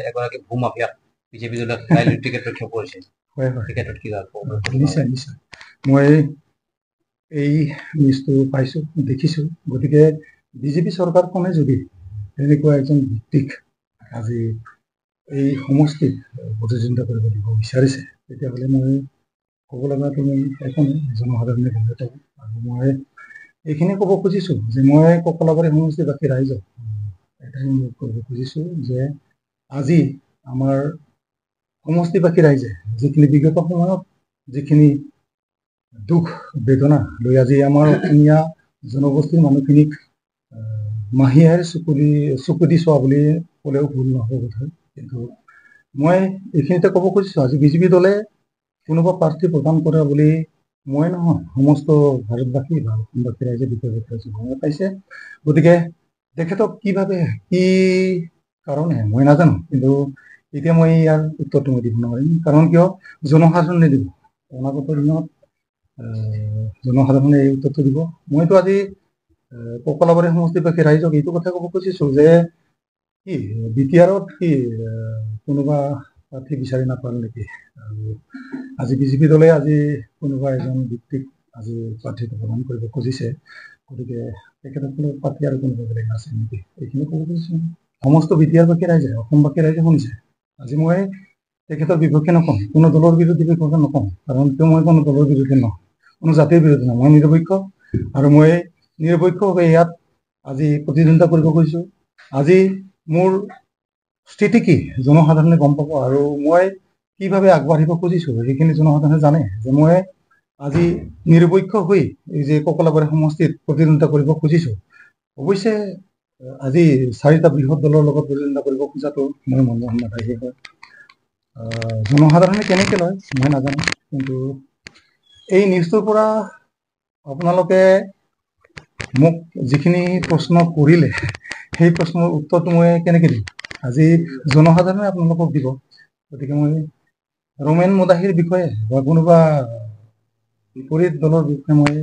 এগৰাকী ভূমাফিয়াক বিজেপি দলে কাইলৈ টিকেট ৰক্ষা কৰিছে। হয় হয়, টিকেটত কি নিশ্চয় নিশ্চয় মই এই নিউজটো পাইছোঁ, দেখিছোঁ। গতিকে বিজেপি চৰকাৰখনে যদি তেনেকুৱা এজন ব্যক্তিক আজি এই সমষ্টিত প্ৰতিদ্বন্দ্বিতা কৰিব দিব বিচাৰিছে, তেতিয়াহ'লে মই ক'ব লগা তুমি একোনে জনসাধাৰণে ভাল থাকোঁ। আৰু মই এইখিনি ক'ব খুজিছোঁ যে মই ককলাবাৰী সমষ্টিবাসী ৰাইজক এটাই অনুৰোধ কৰিব খুজিছোঁ যে আজি আমাৰ সমষ্টিবাসী ৰাইজে যিখিনি বিগত সময়ত যিখিনি দুখ বেদনা লৈ আজি আমাৰ অসমীয়া জনগোষ্ঠীৰ মানুহখিনিক মাহীয়ে চকু দি চোৱা বুলি ক'লেও ভুল নহ'ব বোধহয়। কিন্তু মই এইখিনিতে ক'ব খুজিছোঁ, আজি বিজেপি দলে কোনোবা প্ৰাৰ্থী প্ৰদান কৰে বুলি মই নহয়, সমস্ত ভাৰতবাসী বা অসমবাসী ৰাইজে বিষয়বস্তু সময় পাইছে। গতিকে তেখেতক কিভাৱে কি কাৰণে মই নাজানো, কিন্তু এতিয়া মই ইয়াৰ উত্তৰটো মই দিব নোৱাৰিম। কাৰণ কিয়, জনসাধাৰণে দিব, অনাগত দিনত জনসাধাৰণে এই উত্তৰটো দিব। মইতো আজি ককলাবাৰী সমষ্টিবাসী ৰাইজক এইটো কথা ক'ব খুজিছোঁ যে কি বিটিআৰত কি কোনোবা প্ৰাৰ্থী বিচাৰি নাপাল নেকি? আৰু আজি বিজেপি দলে আজি কোনোবা এজন ব্যক্তিক আজি প্ৰাৰ্থীটো প্ৰদান কৰিব খুজিছে। গতিকে তেখেতক কোনো প্ৰাৰ্থী আৰু কোনোবা বেলেগ আছে নেকি, এইখিনি ক'ব খুজিছোঁ। সমস্ত বিটিআৰবাসী ৰাইজে, অসমবাসী ৰাইজে শুনিছে। আজি মই তেখেতৰ বিপক্ষে নকওঁ, কোনো দলৰ বিৰোধী বিপক্ষে নকওঁ। কাৰণ কিয়, মই কোনো দলৰ বিৰোধী নহয়, কোনো জাতিৰ বিৰোধী নহয়, মই নিৰপেক্ষ। আৰু মই নিৰপেক্ষভাৱে ইয়াত আজি প্ৰতিদ্বন্দ্বিতা কৰিব খুজিছোঁ। আজি মোৰ স্থিতি কি জনসাধাৰণে গম পাব, আৰু মই কিভাৱে আগবাঢ়িব খুজিছোঁ সেইখিনি জনসাধাৰণে জানে যে মই আজি নিৰপেক্ষ হৈ এই যে ককলাবাৰী সমষ্টিত প্ৰতিদ্বন্দ্বিতা কৰিব খুজিছোঁ। অৱশ্যে আজি 4টা বৃহৎ দলৰ লগত প্ৰতিদ্বন্দ্বিতা কৰিব খোজাটো মই মন নাথাকে হয়। জনসাধাৰণে কেনেকৈ লয় মই নাজানো, কিন্তু এই নিউজটোৰ পৰা আপোনালোকে মোক যিখিনি প্ৰশ্ন কৰিলে সেই প্ৰশ্নৰ উত্তৰটো মই কেনেকৈ দিম, আজি জনসাধাৰণে আপোনালোকক দিব। গতিকে মই ৰোমেন মুদাহিৰ বিষয়ে বা কোনোবা বিপৰীত দলৰ বিষয়ে মই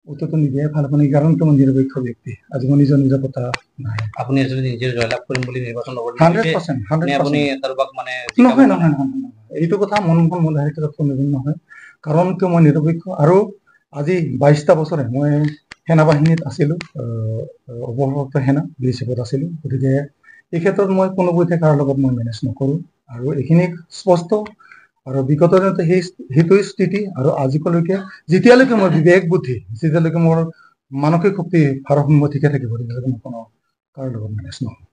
উত্তৰটো নিদিয়াই ভাল হ'ব নেকি। কাৰণ মই নিৰপেক্ষ ব্যক্তি, আজি মই নিজৰ নিৰাপত্তা নাই। আপুনি যদি নিজে জয়লাভ কৰিম বুলি নিৰ্বাচন নকৰে 100% আপুনি কাৰোবাক মানে নহয় নহয় নহয়, এইটো কথা মনমোহন মুদাহিৰ ক্ষেত্ৰত কোনোদিন নহয়। কাৰণ কিয়, মই নিৰপেক্ষ। আৰু আজি 22টা বছৰে মই সেনাবাহিনীত আছিলোঁ, অৱসৰপ্ৰাপ্ত সেনা BSFত আছিলোঁ। গতিকে এই ক্ষেত্ৰত মই কোনোপধ্যে কাৰো লগত মই মেনেজ নকৰোঁ। আৰু এইখিনি স্পষ্ট, আৰু বিগত দিনতে সেইটোৱে স্থিতি। আৰু আজিলৈকে যেতিয়ালৈকে মোৰ বিবেক বুদ্ধি, যেতিয়ালৈকে মোৰ মানসিক শক্তি ভাৰসাম্য ঠিকে থাকিব, তেতিয়ালৈকে মই কোনো কাৰো লগত মেনেজ নকৰোঁ।